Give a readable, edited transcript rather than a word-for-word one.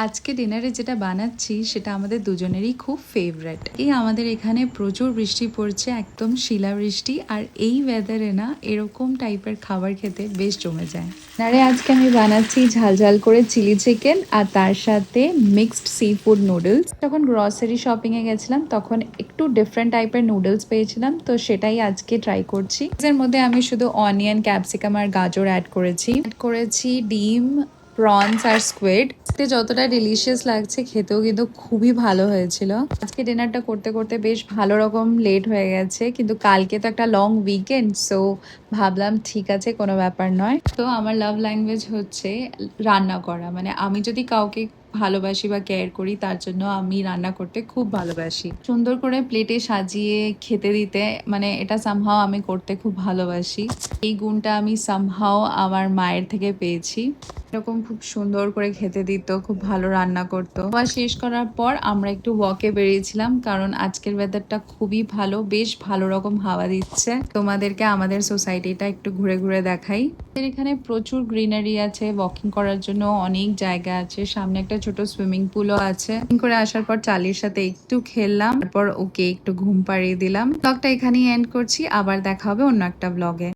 আজকে ডিনারে যেটা বানাচ্ছি সেটা আমাদের দুজনেরই খুব ফেভারিট। এই আমাদের এখানে প্রচুর বৃষ্টি পড়ছে, একদম শিলাবৃষ্টি, আর এই ওয়েদারে না এরকম টাইপের খাবার খেতে বেশ জমে যায়। ডিনারে আজকে আমি বানাচ্ছি ঝাল ঝাল করে চিলি চিকেন আর তার সাথে মিক্সড সি ফুড নুডলস। যখন গ্রসারি শপিং এ গেছিলাম তখন একটু ডিফারেন্ট টাইপের নুডলস পেয়েছিলাম, তো সেটাই আজকে ট্রাই করছি। এর মধ্যে আমি শুধু অনিয়ন, ক্যাপসিকাম আর গাজর অ্যাড করেছি ডিম, প্রনস আর স্কুইড। যতটা ডিলিশিয়াস লাগছে, খেতেও কিন্তু খুবই ভালো হয়েছিল। আজকে ডিনারটা করতে করতে বেশ ভালো রকম লেট হয়ে গেছে, কিন্তু কালকে তো একটা লং উইকেন্ড, সো ভাবলাম ঠিক আছে, কোনো ব্যাপার নয়। তো আমার লাভ ল্যাঙ্গুয়েজ হচ্ছে রান্না করা, মানে আমি যদি কাউকে ভালোবাসি বা কেয়ার করি, তার জন্য আমি রান্না করতে খুব ভালোবাসি। সুন্দর করে প্লেটে সাজিয়ে খেতে দিতে, মানে এটা সামহাও আমি করতে খুব ভালোবাসি। এই গুণটা আমি সামহাও আমার মায়ের থেকে পেয়েছি। এরকম খুব সুন্দর করে খেতে দিত, খুব ভালো রান্না করতো। খাওয়া শেষ করার পর আমরা একটু ওয়াকে বেরিয়েছিলাম, কারণ আজকের ওয়েদারটা খুবই ভালো, বেশ ভালো রকম হাওয়া দিচ্ছে। তোমাদেরকে আমাদের সোসাইটিটা একটু ঘুরে ঘুরে দেখাই। এখানে প্রচুর গ্রিনারি আছে, ওয়াকিং করার জন্য অনেক জায়গা আছে, সামনে একটা ছোট সুইমিং পুলও আছে। করে আসার পর চালির সাথে একটু খেললাম, তারপর ওকে একটু ঘুম পাড়িয়ে দিলাম। ব্লগটা এখানেই এন্ড করছি, আবার দেখা হবে অন্য একটা ব্লগে।